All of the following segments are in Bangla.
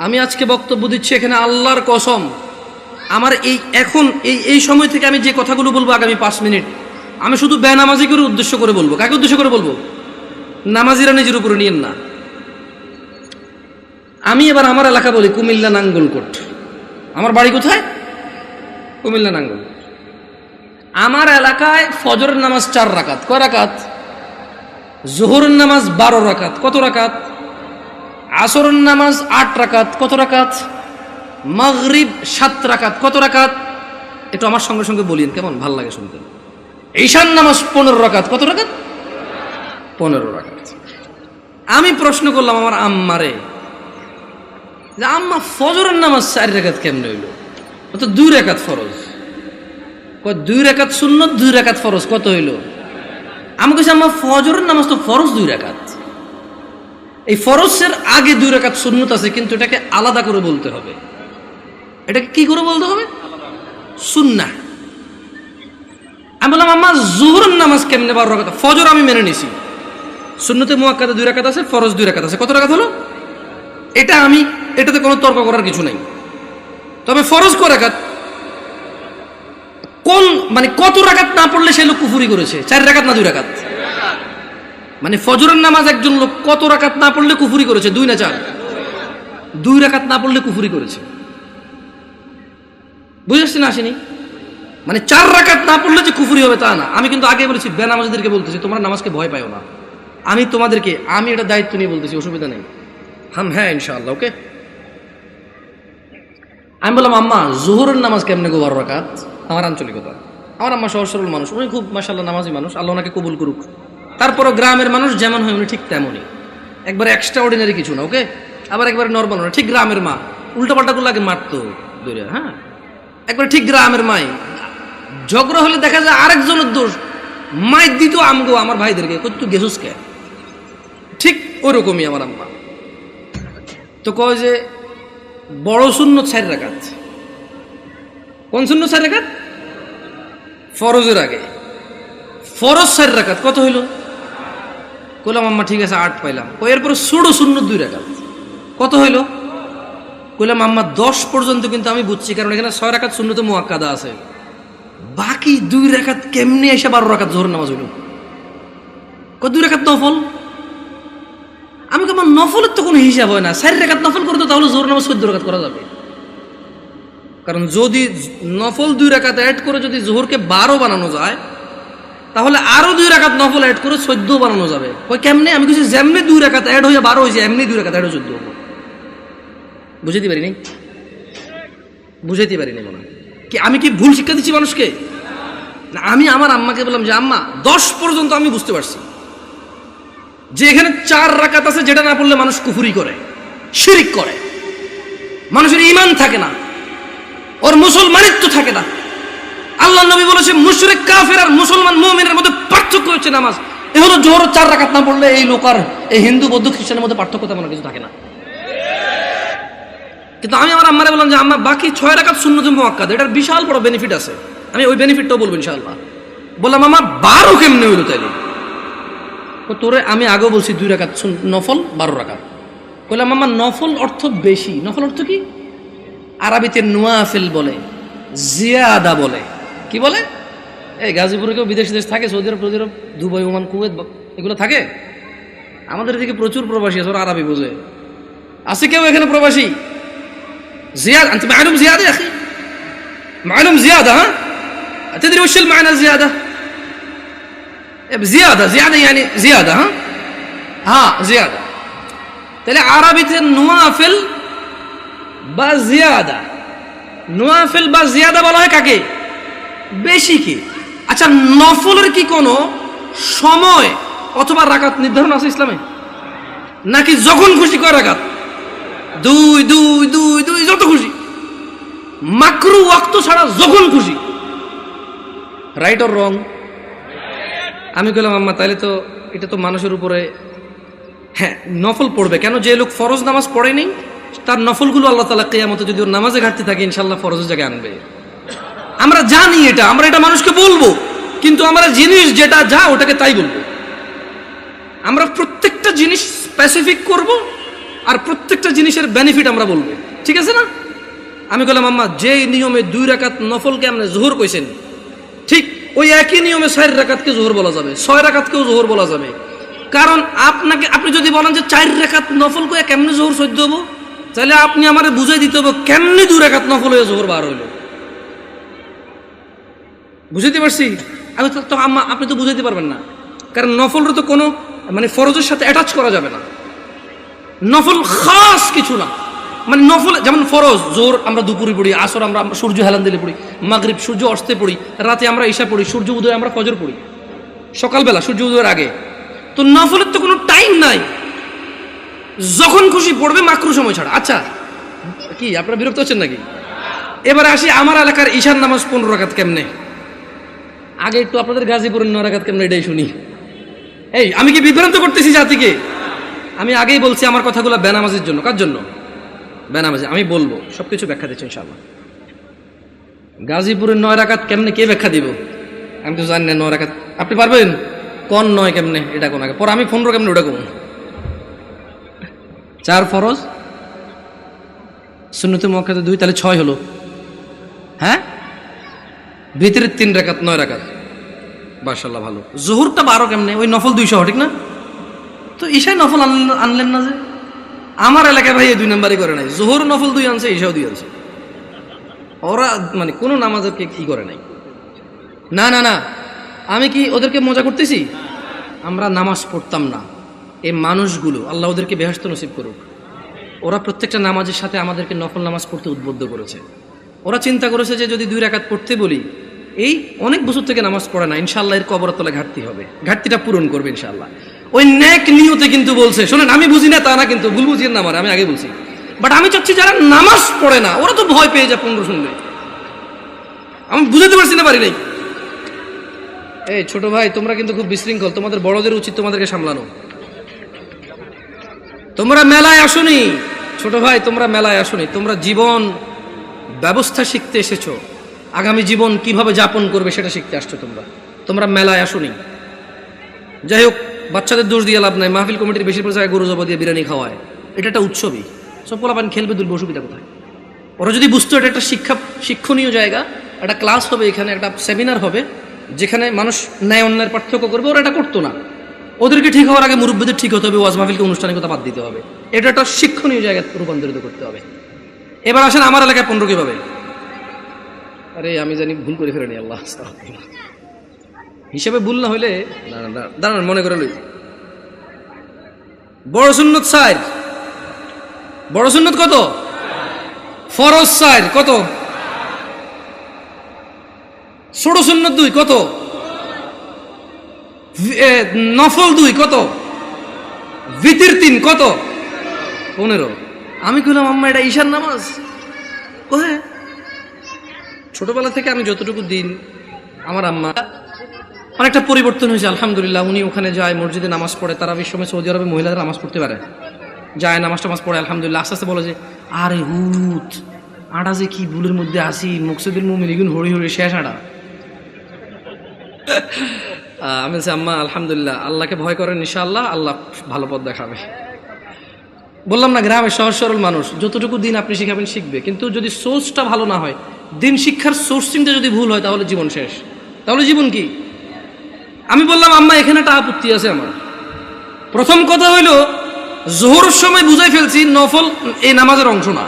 আমি আজকে বক্তব্য দিচ্ছি এখানে আল্লাহর কসম, আমার এই সময় থেকে আমি যে কথাগুলো বলবো আগামী 5 মিনিট, আমি শুধু বেনামাজিকে উদ্দেশ্য করে বলবো। কাকে উদ্দেশ্য করে বলবো? নামাজিরা নিজের উপরে নিয়েন না। আমি এবার আমার এলাকা বলি কুমিল্লা নাঙ্গলকোট। আমার বাড়ি কোথায়? কুমিল্লা নাঙ্গলকোট। আমার এলাকায় ফজরের নামাজ 4 রাকাত। কয় রাকাত? জোহরের নামাজ 12 রাকাত। কত রাকাত? আসরের নামাজ 8 রাকাত। কত রাকাত? মাগরিব 7 রাকাত। কত রাকাত? একটু আমার সঙ্গে সঙ্গে বলিন, কেমন ভাল লাগে শুনতে। ঈশার নামাজ 15 রাকাত। কত রাকাত? 15 রাকাত। আমি প্রশ্ন করলাম আমার আম্মারে, যে আম্মা ফজরের নামাজ 4 রাকাত কেমনে হইল? তো 2 রাকাত ফরজ। 2 রাকাত সুন্নত, 2 রাকাত ফরজ। কত হইল? আমি কইছি আম্মা ফজরের নামাজ তো ফরজ 2 রাকাত। এই ফরজের আগে 2 রাকাত সুন্নত আছে, কিন্তু এটাকে আলাদা করে বলতে হবে। এটাকে কি করে বলতে হবে? সুন্নাহ। আমি বললাম আম্মা জোহরের নামাজ কেমনে 12 রাকাত? ফজর আমি মেনে নিছি, সুন্নতে মুআক্কাদা 2 রাকাত আছে, ফরজ 2 রাকাত আছে। কত রাকাত হলো? এটাতে কোনো তর্ক করার কিছু নাই। তবে ফরজ কয় রাকাত? মানে কত রাকাত না পড়লে সে লোক কুফরি করেছে? 4 রাকাত না 2 রাকাত? মানে ফজরের নামাজ একজন লোক কত রাকাত না পড়লে কুফরি করেছে? 2 না 4? 2 রাকাত না পড়লে কুফরি করেছে। বুঝেছি না? আসেনি? মানে 4 রাকাত না পড়লে যে কুফরি হবে তা না। আমি কিন্তু আগে বলেছি, বেনামাজিদেরকে বলতেছি তোমরা নামাজকে ভয় পাও না। আমি এটা দায়িত্ব নিয়ে বলতেছি, অসুবিধা নেই। হ্যাঁ ইনশাআল্লাহ, ওকে। আমি বললাম আম্মা জোহরের নামাজ কেমনে গো 12 রাকাত? আমার আঞ্চলিকতা। আমার আম্মা সহজ সরল মানুষ, উনি খুব মাশাআল্লাহ নামাজি মানুষ, আল্লাহ ওনাকে কবুল করুক। তারপরও গ্রামের মানুষ যেমন হয় উনি ঠিক তেমনই, একবারে এক্সট্রা অর্ডিনারি কিছু না, ওকে। আবার একবারে নর্মাল না, ঠিক গ্রামের মা। উল্টাপাল্টা গুলো আগে মারতো দূরে, হ্যাঁ, একবারে ঠিক গ্রামের মাই। ঝগড়া হলে দেখা যায় আরেকজনের দোষ, মাইর দিত আমগো আমার ভাইদেরকে, তুই গেছুস কে? ঠিক ওরকমই আমার আম্মা। তো কয় যে বড় সুন্নত 4 রাকাত। কোন সুন্নত 4 রাকাত? ফরজের আগে। ফরজ 4 রাকাত। কত হইল? কইলাম আম্মা ঠিক আছে 8 পাইলাম। এরপরে ছোট সুন্নত 2 রাকাত। কত হইল? কইলাম আম্মা 10 পর্যন্ত কিন্তু আমি বুঝছি, কারণ এখানে 6 রাকাত সুন্নতে মুআক্কাদা আছে। বাকি 2 রাকাত কেমনে এসে 12 রাকাত জোহর নামাজ হইল? 2 রাকাত নফল। আমি আমার নফলের তো কোনো হিসাব হয় না। 4 রাকাত নফল করতো তাহলে জোহর নামাজ 14 রাকাত করা যাবে। কারণ যদি নফল 2 রাকাত অ্যাড করে যদি জোহরকে 12 বানানো যায়, তাহলে আরো 2 রাকাত নফল অ্যাড করে 14 বানানো যাবে। কই কেমনে? আমি কিছু যেমনি 2 রাকাত অ্যাড হয়ে 12 হয়েছে, এমনি 2 রাকাত অ্যাড হয়ে 14 হবে। বুঝাইতে পারিনি মনে হয় কি? আমি কি ভুল শিক্ষা দিচ্ছি মানুষকে? না, আমি আমার আম্মাকে বললাম যে আম্মা 10 পর্যন্ত আমি বুঝতে পারছি যে এখানে 4 রাকাত আছে, যেটা না পড়লে মানুষ কুফরি করে, শিরিক করে, মানুষের ঈমান থাকে না, ওর মুসলমানিত্ব থাকে না। আল্লাহ নবী বলেছে মুশরিক কাফের আর মুসলমান মুমিনের মধ্যে পার্থক্য হচ্ছে নামাজ। এ হলো জোহর 4 রাকাত না পড়লে এই লোক আর এই হিন্দু বৌদ্ধ খ্রিস্টানের মধ্যে পার্থক্য তেমন কিছু থাকে না। কিন্তু আমি আমার আম্মারে বললাম যে আম্মা বাকি 6 রাকাত সুন্নতে মুআক্কাদা, এটার বিশাল বড় বেনিফিট আছে, আমি ওই বেনিফিটটাও বলবো ইনশাআল্লাহ। বললাম আম্মা 12 কেমনে হইলো তাইলে? তোরে আমি আগেও বলছি 2 রাকাত নফল 12 রাকাত। বললাম আম্মা নফল অর্থ বেশি। নফল অর্থ কি? আরবিতে নওয়াফিল বলে, জিয়াদা বলে। কি বলে? এই গাজীপুরে কেউ বিদেশ থাকে, সৌদি আরব, দুবাই, ওমান, কুয়েত এগুলো থাকে। আমাদের এদিকে প্রচুর প্রবাসী আছে, ওরা আরবি বোঝে। আছে কেউ এখানে প্রবাসী? زيادة أنت معلوم زيادة يا أخي، معلوم زيادة، ها تدري وش المعنى الزيادة؟ زيادة يعني زيادة، ها زيادة. تلاقي عربية النوافل بزيادة، نوافل بزيادة বলা হয় কাকে? বেশি কি? আচ্ছা, নফলের কি কোনো সময় অথবা রাকাত নির্ধারণ আছে ইসলামে? নাকি যখন খুশি কয় রাকাত? 2 যত খুশি, মাকরু ওয়াক্ত ছাড়া যখন খুশি। Right or wrong? আমি বললাম আম্মা তাহলে তো এটা তো মানুষের উপরে, হ্যাঁ নফল পড়বে কেন? যে লোক ফরজ নামাজ পড়েনি তার নফলগুলো আল্লাহ তাআলা কিয়ামতে যদি ওর নামাজে ঘাটতি থাকে ইনশাআল্লাহ ফরজের জায়গায় আনবে। আমরা জানি এটা, আমরা এটা মানুষকে বলবো, কিন্তু আমরা জিনিস যেটা ওটাকে তাই বলবো। আমরা প্রত্যেকটা জিনিস স্পেসিফিক করব, আর প্রত্যেকটা জিনিসের বেনিফিট আমরা বলবো, ঠিক আছে না? আমি বললাম আম্মা, যে নিয়মে 2 রাকাত নফলকে আপনি জোহর কইছেন, ঠিক ওই একই নিয়মে 4 রাকাতকে জোহর বলা যাবে, 6 রাকাতকেও জোহর বলা যাবে। কারণ আপনি যদি বলেন যে 4 রাকাত নফল কয়ে কেমনে জোহর সহ্য হবো, তাহলে আপনি আমারে বুঝাই দিতে হবে কেমনি 2 রাকাত নফল হয়ে জোহর বার হইল। বুঝাইতে পারছি? আমি তো আম্মা আপনি তো বুঝাইতে পারবেন না, কারণ নফলের তো কোনো মানে ফরজের সাথে অ্যাটাচ করা যাবে না। নফল খাস কিছু না, মানে নফল যেমন ফরজ জোর আমরা দুপুরে পড়ি, আসর আমরা সূর্য হেলান দিলে পড়ি, মাগরিব সূর্য অস্তে পড়ি, রাতে আমরা ঈশা পড়ি, সূর্য উদয় আমরা ফজর পড়ি, সকালবেলা সূর্য উদয়ের আগে। তো নফলের তো কোনো টাইম নাই, যখন খুশি পড়বে মাকরু সময় ছাড়া। আচ্ছা কি আপনারা বিরক্ত হচ্ছেন নাকি? এবার আসি আমার এলাকার ঈশার নামাজ 15 রাকাত কেমনে। আগে একটু আপনাদের গাজীপুরের 9 রাকাত কেমনে এটাই শুনি। এই আমি কি বিভ্রান্ত করতেছি জাতিকে? আমি আগেই বলছি আমার কথাগুলো বেনামাজির জন্য। কার জন্য? বেনামাজি। আমি বলবো, সবকিছু ব্যাখ্যা দিচ্ছি ইনশাআল্লাহ। গাজীপুরের 9 রাকাত কেমনে কে ব্যাখ্যা দিব? আমি তো জানি না 9 রাকাত। আপনি পারবেন কোন 9 কেমনে এটা কোন আগে, পরে আমি 15 কেমনে ওটা কোন। 4 ফরজ, সুন্নতে মুআক্কাদা 2, তাহলে 6 হলো। হ্যাঁ, ভিতরে 3 রাকাত, 9 রাকাত। মাশাআল্লাহ ভালো। জোহরটা 12 কেমনে? ওই নফল 200 ঠিক না? তো ঈশায় নফল আনলেন না যে? আমার এলাকায় ভাই এই 2 নাম্বারই করে নাই, জোহর নফল 2 আনছে, ঈশাও 2 আনছে। ওরা মানে কোনো নামাজকে কি করে নাই। না না না, আমি কি ওদেরকে মজা করতেছি? আমরা নামাজ পড়তাম না, এই মানুষগুলো আল্লাহ ওদেরকে বেহেশত নসিব করুক, ওরা প্রত্যেকটা নামাজের সাথে আমাদেরকে নফল নামাজ পড়তে উদ্বুদ্ধ করেছে। ওরা চিন্তা করেছে যে যদি 2 রাকাত পড়তে বলি, এই অনেক বছর থেকে নামাজ পড়ে না, ইনশাআল্লাহ এর কবরের তলায় ঘাটতি হবে, ঘাটতিটা পূরণ করবে ইনশাআল্লাহ। ওই নেক নিয়তে কিন্তু বলছে। শোনেন, আমি বুঝি না তা না, কিন্তু ভুল বুঝিয়েন না আমার, আমি আগে বলছি। বাট আমি চাচ্ছি যারা নামাজ পড়ে না ওরা তো ভয় পেয়ে যায় 15 শুনলে। আমি বুঝাতে পারছি না, পারি নাই। এই ছোট ভাই, তোমরা কিন্তু খুব বিশৃঙ্খল, তোমাদের বড়দের উচিত তোমাদেরকে সামলানো। তোমরা মেলায় আসোনি ছোট ভাই, তোমরা মেলায় আসোনি, তোমরা জীবন ব্যবস্থা শিখতে এসেছো, আগামী জীবন কিভাবে যাপন করবে সেটা শিখতে আসছো। তোমরা মেলায় আসোনি। যাই হোক, বাচ্চাদের দোষ দিয়ে লাভ নাই। মাহফিল কমিটির বেশিরভাগ জায়গায় গরু জবা দিয়ে বিরিয়ানি খাওয়ায়, এটা একটা উৎসবই। সব পোলাপান খেলবে, দুলবে, অসুবিধা কোথায়? ওরা যদি বুঝতো এটা একটা শিক্ষণীয় জায়গা, একটা ক্লাস হবে এখানে, একটা সেমিনার হবে যেখানে মানুষ ন্যায় অন্যায়ের পার্থক্য করবে, ওরা এটা করতো না। ওদেরকে ঠিক হওয়ার আগে মুরব্বীদের ঠিক হতে হবে, ওয়াজ মাহফিলকে অনুষ্ঠানের কথা বাদ দিতে হবে, এটা একটা শিক্ষণীয় জায়গায় রূপান্তরিত করতে হবে। এবার আসেন আমার এলাকায় 15 কিভাবে? আরে আমি জানি ভুল করে ফেলেনি, আল্লাহ হিসেবে ভুল না হইলে দাঁড়ান মনে করে লই। বড় সুন্নত 4, বড় সুন্নত কত? ফরজ 4 কত? ছোট সুন্নত 2 কত? নফল 2 কত? ভিতর 3 কত? 15। আমি কইলাম আম্মা এটা ঈশার নামাজ? ও হ্যাঁ। ছোটবেলা থেকে আমি যতটুকু দিন, আমার আম্মা অনেকটা পরিবর্তন হয়েছে আলহামদুলিল্লাহ। উনি ওখানে যায়, মসজিদে নামাজ পড়ে। তারাবির সময় সৌদি আরবে মহিলারা নামাজ পড়তে পারে, যায় নামাজ টামাজ পড়ে আলহামদুলিল্লাহ। আস্তে আস্তে বলে যে আরে হুত আটা যে কি ভুলের মধ্যে আসি, মকসুদুল মুমিনিন হরি হরি শেষ আটা। আমি বলছি আম্মা আলহামদুলিল্লাহ, আল্লাহকে ভয় করেন, ইনশাআল্লাহ আল্লাহ ভালো পথ দেখাবে। বললাম না, গ্রামের সহজ সরল মানুষ, যতটুকু দিন আপনি শিখাবেন শিখবে, কিন্তু যদি সোর্সটা ভালো না হয়, দিন শিক্ষার সোর্সিংটা যদি ভুল হয়, তাহলে জীবন শেষ। তাহলে জীবন কি? আমি বললাম আম্মা এখানে একটা আপত্তি আছে আমার। প্রথম কথা হইল, জোহরের সময় বুঝাই ফেলছি নফল এই নামাজের অংশ না।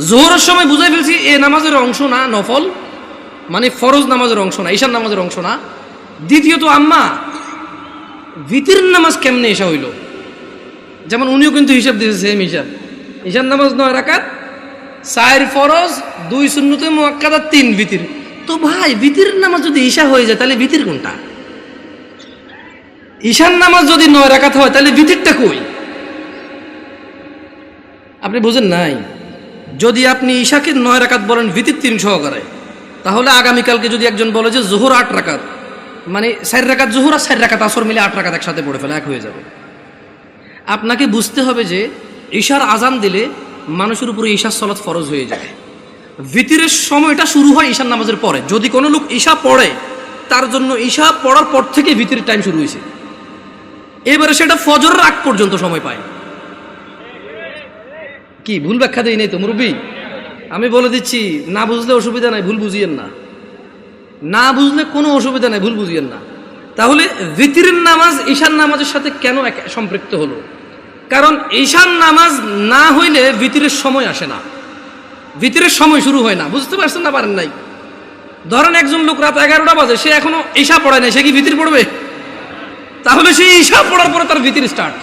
জোহরের সময় বুঝাই ফেলছি এই নামাজের অংশ না, নফল মানে ফরজ নামাজের অংশ না, ঈশার নামাজের অংশ না। দ্বিতীয়ত আম্মা ভিতর নামাজ কেমনে এসা হইল? যেমন উনিও কিন্তু হিসাব দিয়েছে, সেম হিসাব। ঈশার নামাজ 9 রাকাত, 4 ফরজ, 2 সুন্নতে মুআক্কাদা, 3 ভিতর। তো ভাই ভিতর নামাজ যদি ঈশা হয়ে যায়, তাহলে ভিতর কোনটা? ঈশার নামাজ যদি 9 রাকাত হয়, তাহলে ভিতরটা কই? আপনি বুঝেন নাই? যদি আপনি ঈশাকে 9 রাকাত বলেন ভিতর 3 সহকারে, তাহলে আগামীকালকে যদি একজন বলে যে জোহর 8 রাকাত, মানে 4 রাকাত জোহর আর 4 রাকাত আসর মিলে 8 রাকাত একসাথে পড়ে ফেলে, এক হয়ে যাবে। আপনাকে বুঝতে হবে যে ঈশার আজান দিলে মানুষের উপরে ঈশার সালাত ফরজ হয়ে যায়। ভিতরের সময়টা শুরু হয় ঈশার নামাজের পরে। যদি কোনো লোক ঈশা পড়ে, তার জন্য ঈশা পড়ার পর থেকে ভিতরের টাইম শুরু হয়েছে। এবারে সেটা ফজরের আগ পর্যন্ত সময় পায়। কি ভুল ব্যাখ্যা দেই নাই তো মুরব্বী? আমি বলে দিচ্ছি, না বুঝলে অসুবিধা নাই, ভুল বুঝিয়েন না। না বুঝলে কোনো অসুবিধা নাই, ভুল বুঝিয়েন না। তাহলে ভিতরের নামাজ ঈশান নামাজের সাথে কেন সম্পৃক্ত হলো? কারণ ঈশান নামাজ না হইলে ভিতরের সময় আসে না, ভিতরের সময় শুরু হয় না। বুঝতে পারছেন না পারেন নাই? ধরেন একজন লোক রাত 11টা বাজে, সে এখনো ঈশা পড়ায় নাই, সে কি ভিতর পড়বে? তাহলে সে ঈশা পড়ার পরে তার ভিতর স্টার্ট।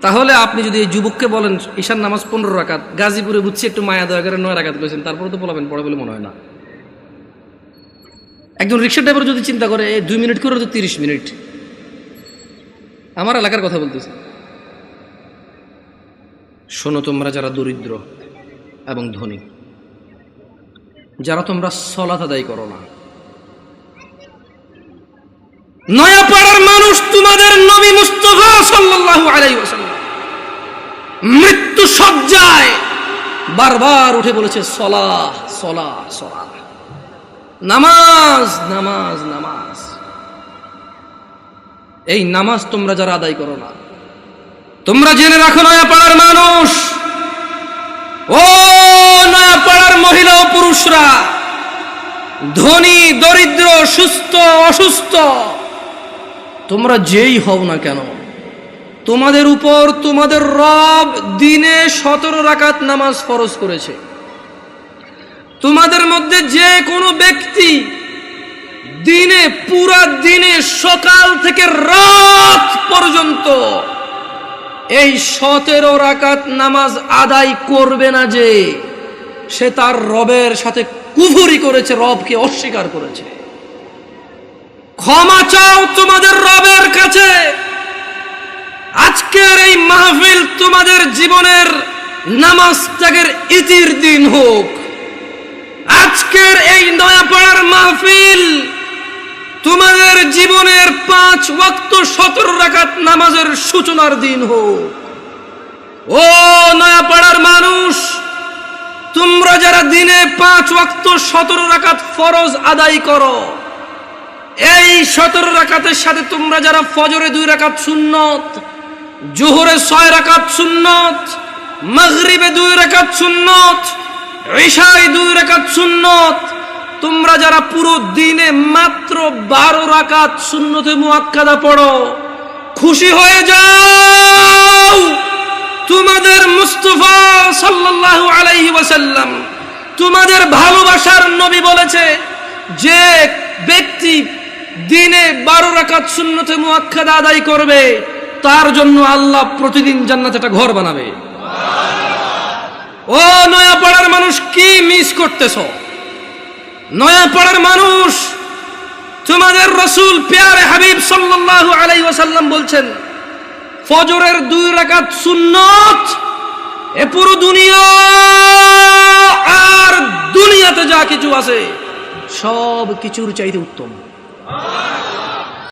তাহলে আপনি যদি এই যুবককে বলেন ঈশান নামাজ 15 রাকাত, গাজীপুরে বুঝছি একটু মায়া দয়া করে 9 রাকাত করেছেন, তারপরে তো বলাবেন পড়ে বলে মনে হয় না। একজন রিক্সা ড্রাইভার যদি চিন্তা করে 2 মিনিট করে তো 30 মিনিট। আমার এলাকার কথা বলতেছি। শোনো তোমরা যারা দরিদ্র এবং ধনী, যারা তোমরা সালাত আদায় করো না, নয়াপাড়ার মানুষ তোমাদের নবী মুস্তাফা সাল্লাল্লাহু আলাইহি ওয়াসাল্লাম মৃত্যু সজ্জায় বারবার উঠে বলেছে সলাহ সলাহ সলাহ, নামাজ নামাজ নামাজ। এই নামাজ তোমরা যারা আদায় করো না, তোমরা জেনে রাখো নয়াপাড়ার মানুষ, ও নয়াপাড়ার মহিলা ও পুরুষরা, ধনী দরিদ্র, সুস্থ অসুস্থ, তোমরা যেই হও না কেন, তোমাদের উপর তোমাদের রব দিনে 17 রাকাত নামাজ ফরজ করেছে। তোমাদের মধ্যে যে কোনো ব্যক্তি দিনে, পুরা দিনে সকাল থেকে রাত পর্যন্ত এই 17 রাকাত নামাজ আদায় করবে না, যে সে তার রবের সাথে কুফরি করেছে, রবকে অস্বীকার করেছে। ক্ষমা চাও তোমাদের রবের কাছে। আজকের এই মাহফিল তোমাদের জীবনের নামাজ ত্যাগের ইতির দিন হোক। আজকের এই নয়াপাড়ার মাহফিল তোমাদের জীবনের 5 ওয়াক্ত 17 রাকাত নামাজের সূচনার দিন হোক। ও নয়াপাড়ার মানুষ, তোমরা যারা দিনে 5 ওয়াক্ত 17 রাকাত ফরজ আদায় করো, এই 17 রাকাতের সাথে তোমরা যারা ফজরে 2 রাকাত সুন্নত, জোহরে 6 রাকাত সুন্নত, মাগরিবে 2 রাকাত সুন্নত, ইশায় 2 রাকাত সুন্নত, তোমরা যারা পুরো দিনে মাত্র 12 রাকাত সুন্নতে মুআক্কাদা পড়ো, খুশি হয়ে যাও। তোমাদের মুস্তাফা সাল্লাল্লাহু আলাইহি ওয়াসাল্লাম, তোমাদের ভালোবাসার নবী বলেছে, যে ব্যক্তি দিনে 12 রাকাত সুন্নতে মুআক্কাদা আদায় করবে, তার জন্য আল্লাহ প্রতিদিন জান্নাতে একটা ঘর বানাবে। ও নয়াপাড়ার মানুষ, কি মিস করতেছো? নয়াপাড়ার মানুষ, তোমাদের রাসূল প্যারে হাবিব সাল্লাল্লাহু আলাইহি ওয়াসাল্লাম বলছেন, ফজরের 2 রাকাত সুন্নত এ পুরো দুনিয়া আর দুনিয়াতে যা কিছু আছে সব কিছুর চাইতে উত্তম।